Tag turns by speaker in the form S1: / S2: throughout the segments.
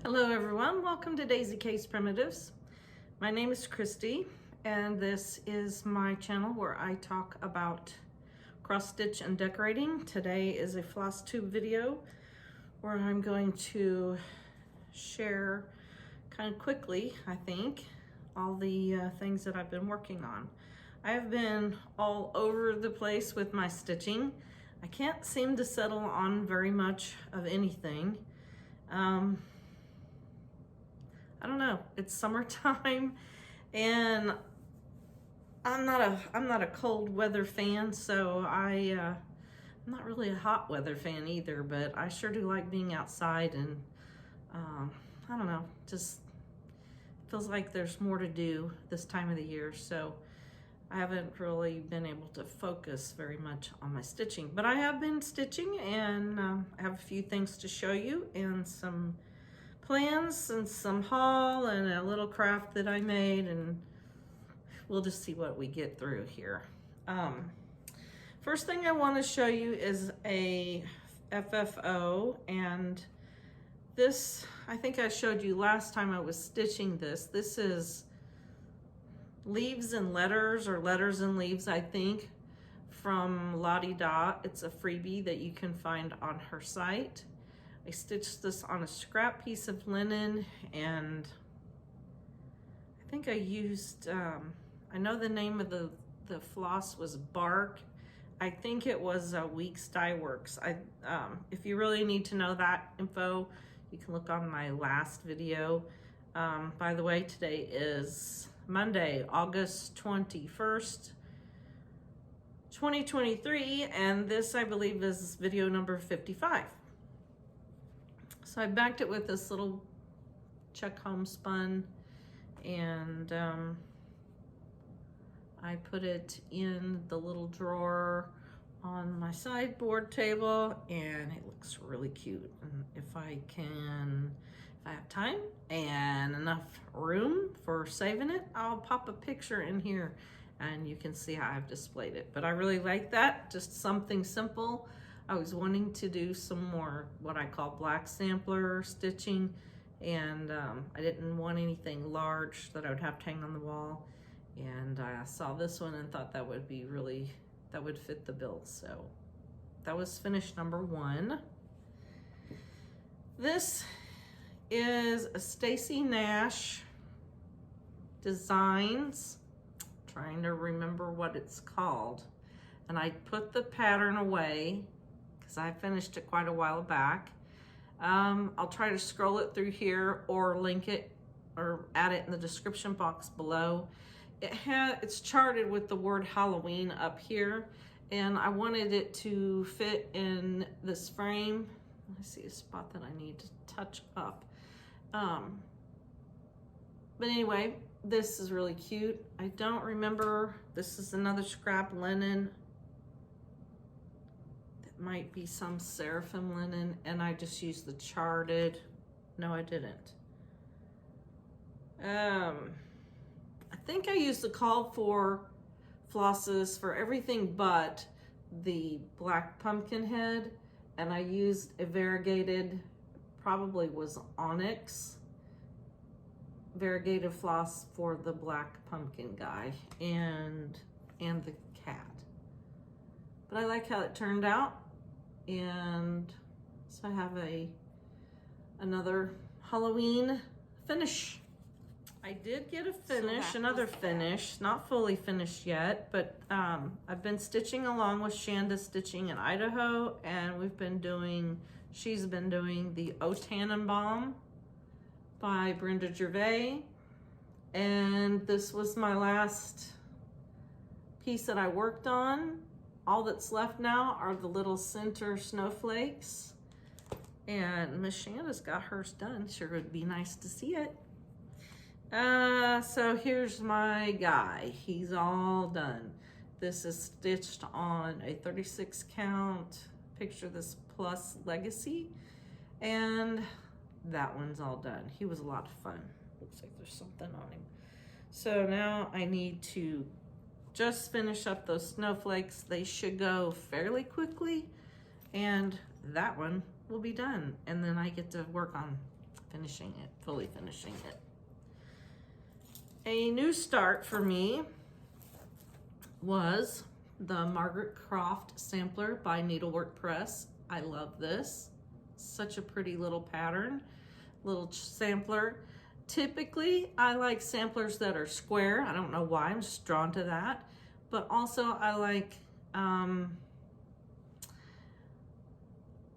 S1: Hello everyone, welcome to Daisy Case Primitives. My name is Christy and this is my channel where I talk about cross stitch and decorating. Today is a FlossTube video where I'm going to share kind of quickly, I think, all the things that I've been working on. I have been all over the place with my stitching. I can't seem to settle on very much of anything. I don't know, it's summertime and I'm not a cold weather fan, so I'm not really a hot weather fan either, but I sure do like being outside and I don't know, just feels like there's more to do this time of the year, so I haven't really been able to focus very much on my stitching, but I have been stitching and I have a few things to show you and some plans and some haul and a little craft that I made, and we'll just see what we get through here. First thing I want to show you is a FFO, and this, I think I showed you last time I was stitching this. This is Leaves and Letters, or Letters and Leaves, I think, from Lottie Da. It's a freebie that you can find on her site. I stitched this on a scrap piece of linen, and I think I used, I know the name of the floss was Bark. I think it was Weeks Dye Works. If you really need to know that info, you can look on my last video. By the way, today is Monday, August 21st, 2023, and this, I believe, is video number 55. So I backed it with this little check homespun, and I put it in the little drawer on my sideboard table, and it looks really cute. And if I have time and enough room for saving it, I'll pop a picture in here and you can see how I've displayed it. But I really like that, just something simple. I was wanting to do some more what I call black sampler stitching, and I didn't want anything large that I would have to hang on the wall. And I saw this one and thought that would be really, that would fit the bill. So that was finished number one. This is a Stacy Nash Designs. I'm trying to remember what it's called. And I put the pattern away because I finished it quite a while back. I'll try to scroll it through here or link it or add it in the description box below. It's charted with the word Halloween up here, and I wanted it to fit in this frame. I see a spot that I need to touch up. But anyway, this is really cute. I don't remember, this is another scrap linen. Might be some seraphim linen, and I just used the charted. No, I didn't. I think I used the call for flosses for everything but the black pumpkin head, and I used a variegated, probably was onyx variegated floss for the black pumpkin guy and the cat. But I like how it turned out. And so I have another Halloween finish. I did get a finish, so another finish, not fully finished yet, but I've been stitching along with Shanda Stitching in Idaho, and she's been doing the O Tannenbaum by Brenda Gervais, and this was my last piece that I worked on. All that's left now are the little center snowflakes, and Miss Shanda's got hers done. Sure would be nice to see it. So here's my guy. He's all done. This is stitched on a 36 count Picture This Plus Legacy, and that one's all done. He was a lot of fun. Looks like there's something on him. So now I need to just finish up those snowflakes. They should go fairly quickly, and that one will be done. And then I get to work on finishing it, fully finishing it. A new start for me was the Margaret Croft sampler by Needlework Press. I love this. Such a pretty little pattern, little sampler. Typically, I like samplers that are square. I don't know why, I'm just drawn to that. But also I like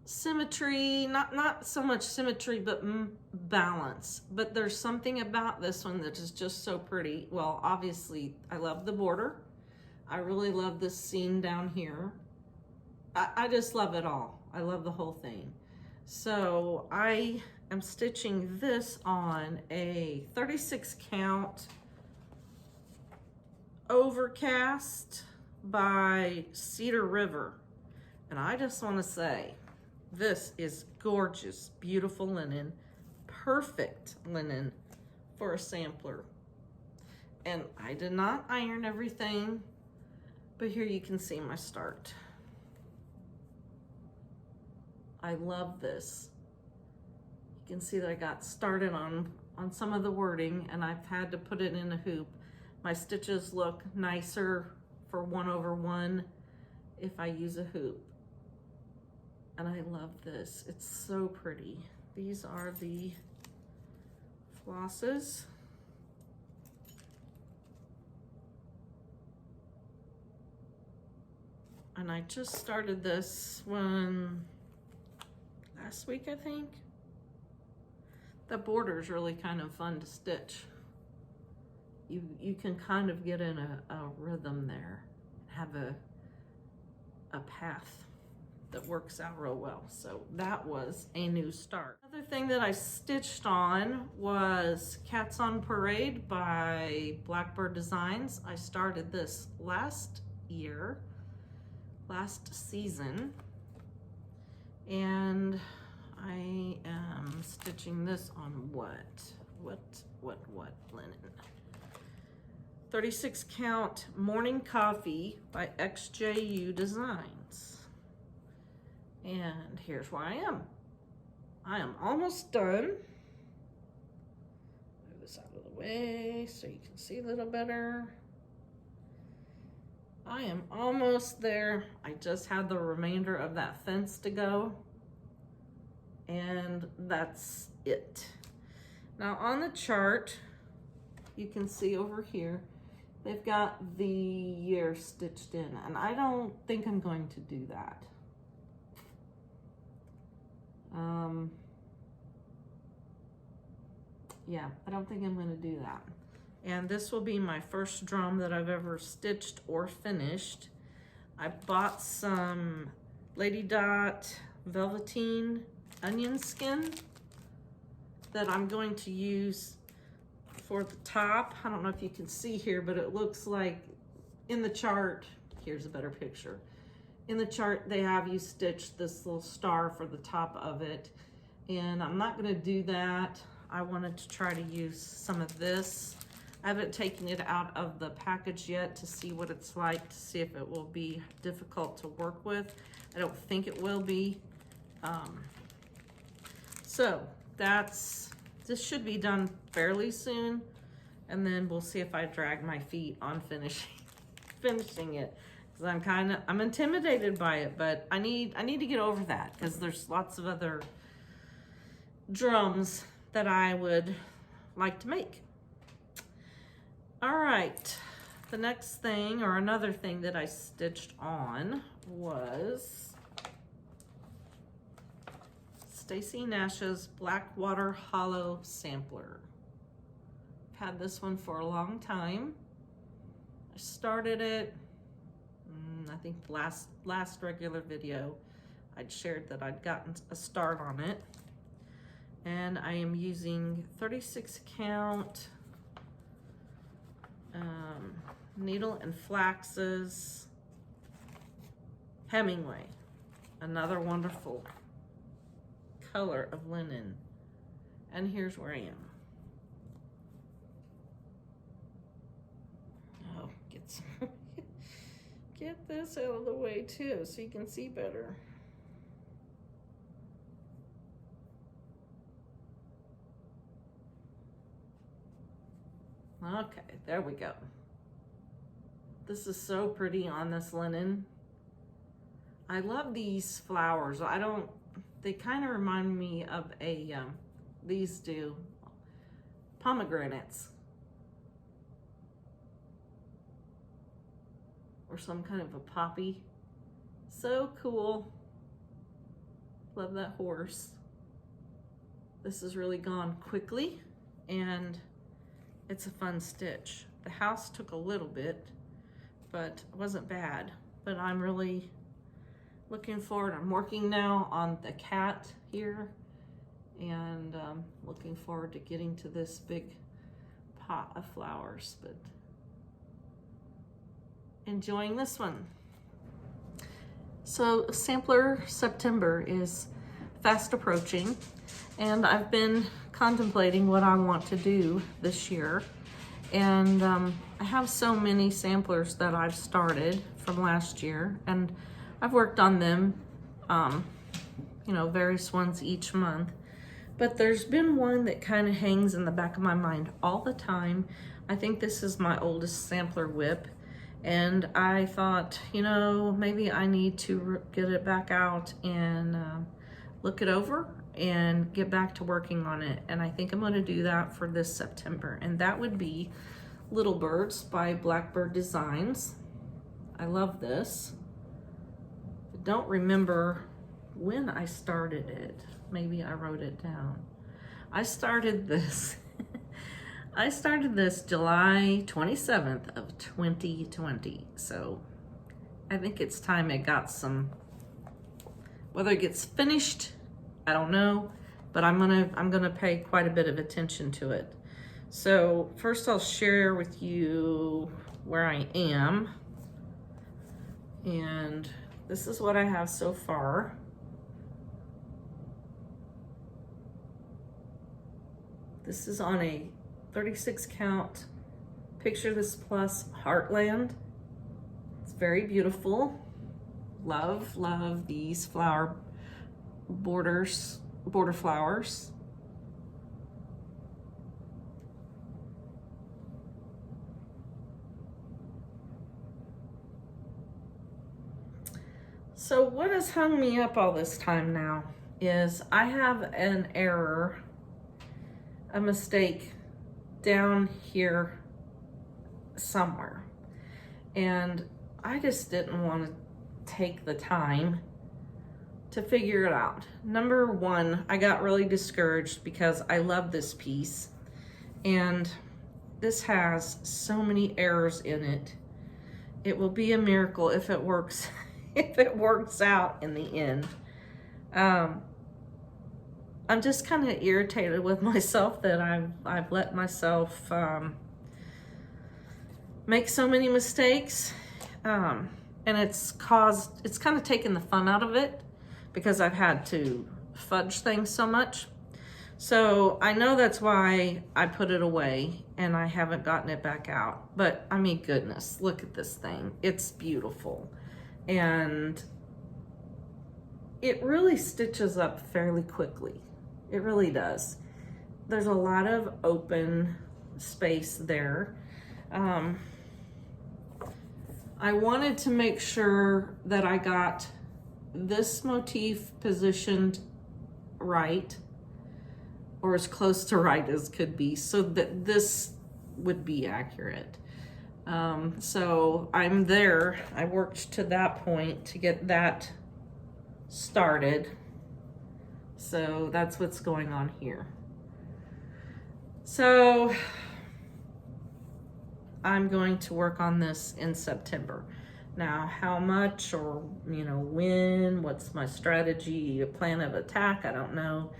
S1: symmetry, not so much symmetry, but balance. But there's something about this one that is just so pretty. Well, obviously, I love the border. I really love this seam down here. I just love it all. I love the whole thing. So I am stitching this on a 36 count Overcast by Cedar River. And I just want to say, this is gorgeous, beautiful linen, perfect linen for a sampler. And I did not iron everything, but here you can see my start. I love this. You can see that I got started on some of the wording, and I've had to put it in a hoop. My stitches look nicer for 1/1 if I use a hoop. And I love this. It's so pretty. These are the flosses. And I just started this one last week, I think. The border is really kind of fun to stitch. You can kind of get in a rhythm there, have a path that works out real well. So that was a new start. Another thing that I stitched on was Cats on Parade by Blackbird Designs. I started this last season, and I am stitching this on what linen? 36 count Morning Coffee by XJU Designs. And here's where I am. I am almost done. Move this out of the way so you can see a little better. I am almost there. I just had the remainder of that fence to go. And that's it. Now on the chart, you can see over here, they've got the year stitched in, and I don't think I'm going to do that. Yeah, I don't think I'm going to do that. And this will be my first drum that I've ever stitched or finished. I bought some Lady Dot velveteen onion skin that I'm going to use for the top. I don't know if you can see here, but it looks like in the chart, here's a better picture. In the chart, they have you stitch this little star for the top of it. And I'm not gonna do that. I wanted to try to use some of this. I haven't taken it out of the package yet to see what it's like, to see if it will be difficult to work with. I don't think it will be. So this should be done fairly soon, and then we'll see if I drag my feet on finishing it, because I'm intimidated by it, but I need to get over that, because there's lots of other drums that I would like to make. All right, the next thing, or another thing that I stitched on, was Stacy Nash's Blackwater Hollow Sampler. I've had this one for a long time. I started it, I think last regular video, I'd shared that I'd gotten a start on it. And I am using 36 count Needle and Flax's Hemingway. Another wonderful color of linen. And here's where I am. Oh, get this out of the way too so you can see better. Okay, there we go. This is so pretty on this linen. I love these flowers. They kind of remind me of these do, pomegranates. Or some kind of a poppy. So cool. Love that horse. This has really gone quickly and it's a fun stitch. The house took a little bit, but it wasn't bad. But I'm really looking forward. I'm working now on the cat here and looking forward to getting to this big pot of flowers, but enjoying this one. So sampler September is fast approaching and I've been contemplating what I want to do this year. And I have so many samplers that I've started from last year and I've worked on them, you know, various ones each month. But there's been one that kind of hangs in the back of my mind all the time. I think this is my oldest sampler whip. And I thought, you know, maybe I need to get it back out and look it over and get back to working on it. And I think I'm gonna do that for this September. And that would be Little Birds by Blackbird Designs. I love this. I don't remember when I started it. Maybe I wrote it down. I started this. I started this July 27th of 2020. So I think it's time it got some, whether it gets finished, I don't know, but I'm gonna pay quite a bit of attention to it. So first I'll share with you where I am. And this is what I have so far. This is on a 36 count Picture This Plus Heartland. It's very beautiful. Love, love these flower border flowers. So what has hung me up all this time now is I have an error, a mistake down here somewhere. And I just didn't want to take the time to figure it out. Number one, I got really discouraged because I love this piece and this has so many errors in it. It will be a miracle if it works, if it works out in the end. I'm just kind of irritated with myself that I've let myself make so many mistakes, and it's kind of taken the fun out of it because I've had to fudge things so much. So I know that's why I put it away and I haven't gotten it back out. But I mean, goodness, look at this thing. It's beautiful. And it really stitches up fairly quickly. It really does. There's a lot of open space there. I wanted to make sure that I got this motif positioned right, or as close to right as could be, so that this would be accurate. So I'm there. I worked to that point to get that started. So that's what's going on here. So I'm going to work on this in September. Now, how much, or when, what's my strategy, a plan of attack, I don't know.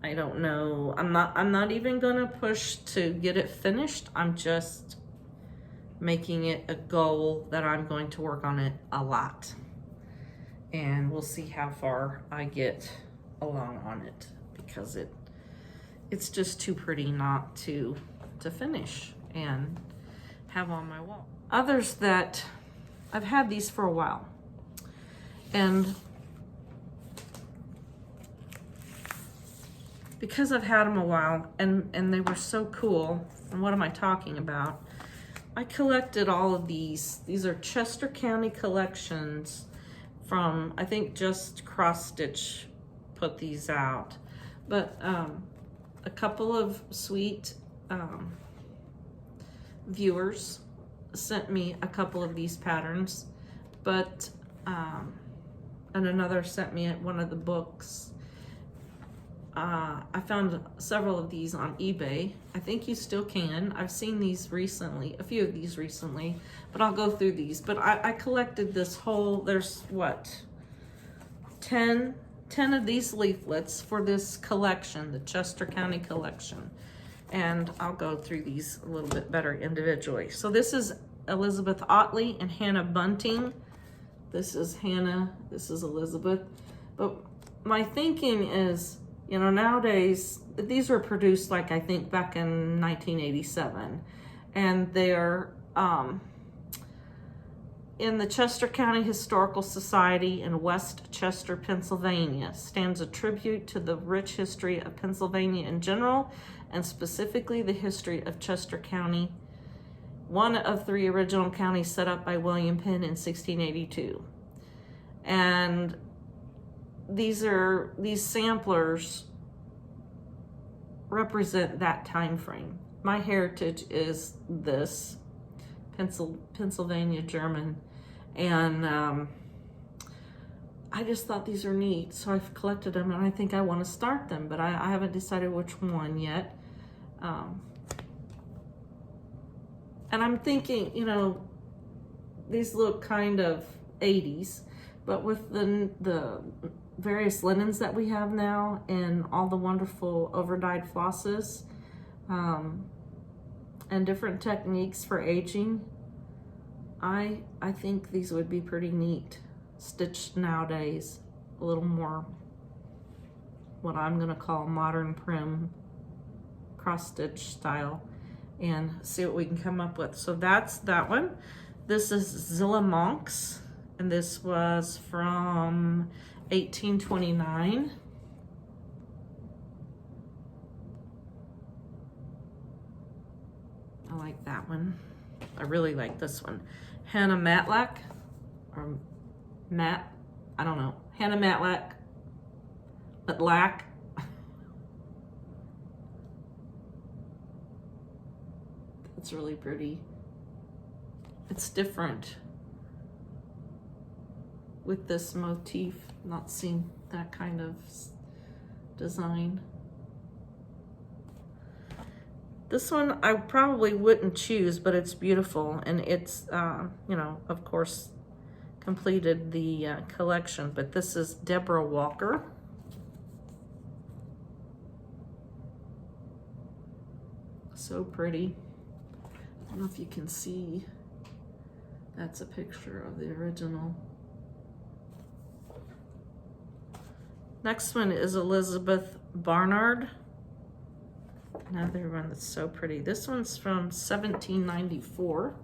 S1: I don't know. I'm not even gonna push to get it finished. I'm just making it a goal that I'm going to work on it a lot. And we'll see how far I get along on it, because it's just too pretty not to finish and have on my wall. Others that I've had these for a while, and because I've had them a while and they were so cool, and what am I talking about? I collected all of these. These are Chester County collections from, I think just Cross Stitch put these out. But a couple of sweet viewers sent me a couple of these patterns, but and another sent me one of the books. I found several of these on eBay. I think you still can. I've seen these recently, a few of these recently, but I'll go through these. But I collected this whole, there's what, 10 of these leaflets for this collection, the Chester County collection. And I'll go through these a little bit better individually. So this is Elizabeth Otley and Hannah Bunting. This is Hannah, this is Elizabeth. But my thinking is, you know, nowadays, these were produced like I think back in 1987. And they're in the Chester County Historical Society in West Chester, Pennsylvania. Stands a tribute to the rich history of Pennsylvania in general, and specifically the history of Chester County, one of 3 original counties set up by William Penn in 1682. And these samplers represent that time frame. My heritage is this, Pennsylvania German, and I just thought these are neat, so I've collected them, and I think I want to start them, but I haven't decided which one yet. And I'm thinking, you know, these look kind of 80s, but with the various linens that we have now and all the wonderful overdyed flosses and different techniques for aging, I think these would be pretty neat, stitched nowadays, a little more what I'm gonna call modern prim cross stitch style, and see what we can come up with. So that's that one. This is Zilla Monks, and this was from 1829. I like that one. I really like this one. Hannah Matlack, or Matt, I don't know. Hannah Matlack, Matlack. It's really pretty. It's different with this motif. Not seen that kind of design. This one I probably wouldn't choose, but it's beautiful, and it's, you know, of course, completed the collection. But this is Deborah Walker. So pretty. I don't know if you can see. That's a picture of the original. Next one is Elizabeth Barnard. Another one that's so pretty. This one's from 1794.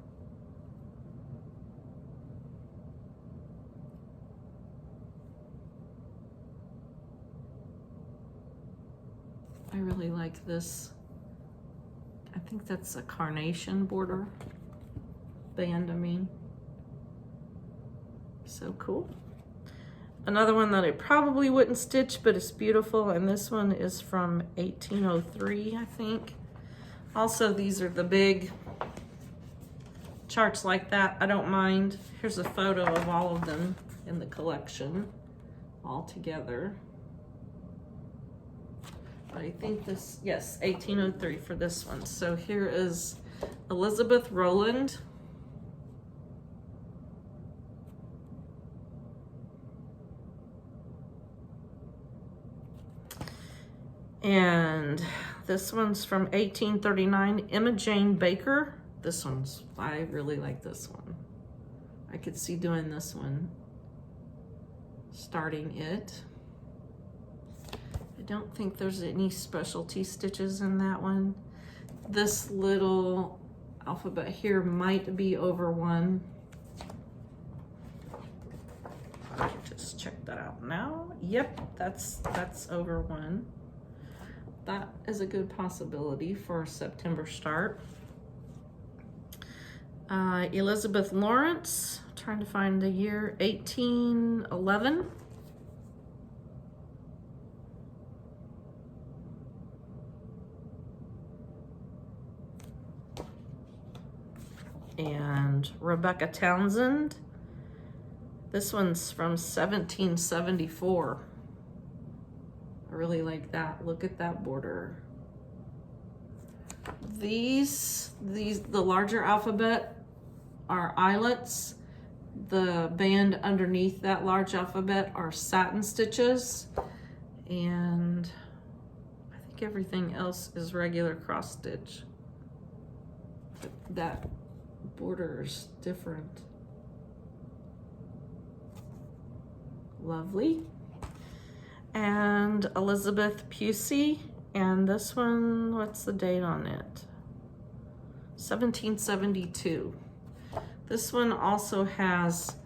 S1: I really like this. I think that's a carnation border band, I mean. So cool. Another one that I probably wouldn't stitch, but it's beautiful, and this one is from 1803, I think. Also, these are the big charts like that. I don't mind. Here's a photo of all of them in the collection all together. But I think this, yes, 1803 for this one. So here is Elizabeth Rowland. And this one's from 1839, Emma Jane Baker. This one's, I really like this one. I could see doing this one, starting it. I don't think there's any specialty stitches in that one. This little alphabet here might be over 1. Just check that out now. Yep, that's over 1. that is a good possibility for a September start. Elizabeth Lawrence, trying to find the year, 1811. And Rebecca Townsend. This one's from 1774. I really like that. Look at that border. The larger alphabet are eyelets. The band underneath that large alphabet are satin stitches. And I think everything else is regular cross stitch. But that border's different. Lovely. And Elizabeth Pusey, and this one, what's the date on it? 1772. This one also has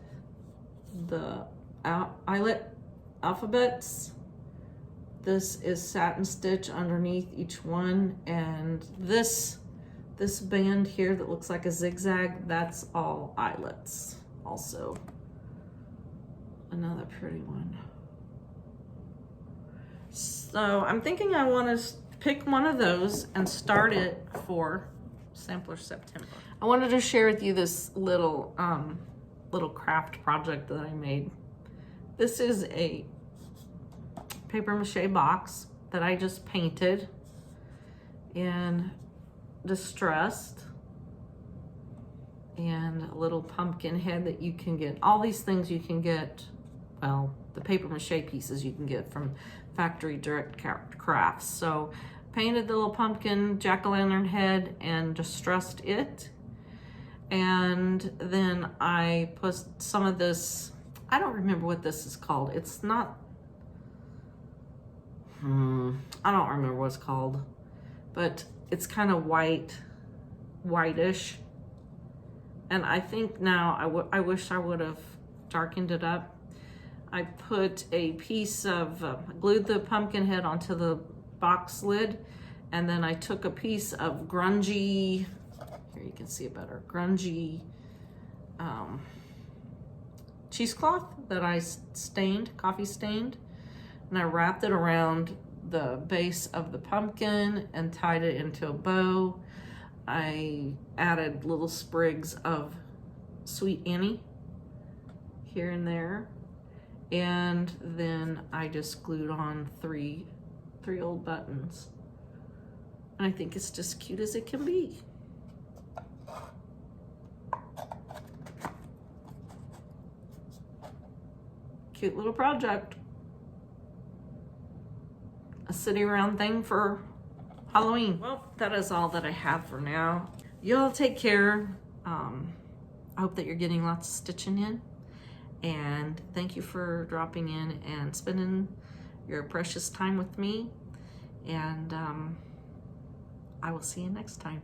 S1: the eyelet alphabets. This is satin stitch underneath each one, and this band here that looks like a zigzag, that's all eyelets also. Another pretty one. So I'm thinking I want to pick one of those and start it for Sampler September. I wanted to share with you this little craft project that I made. This is a paper mache box that I just painted in distressed, and a little pumpkin head that you can get. All these things you can get, well, the paper mache pieces you can get from Factory Direct Crafts. So painted the little pumpkin jack-o'-lantern head and distressed it. And then I put some of this, I don't remember what this is called. It's not, I don't remember what it's called, but it's kind of whitish. And I think now, I wish I would have darkened it up. I put a piece of, glued the pumpkin head onto the box lid, and then I took a piece of grungy, here you can see it better, grungy cheesecloth that I stained, coffee stained, and I wrapped it around the base of the pumpkin and tied it into a bow. I added little sprigs of Sweet Annie here and there, and then I just glued on three old buttons. And I think it's just cute as it can be. Cute little project. A city around thing for Halloween. Well, that is all that I have for now. Y'all take care. I hope that you're getting lots of stitching in. And thank you for dropping in and spending your precious time with me. And I will see you next time.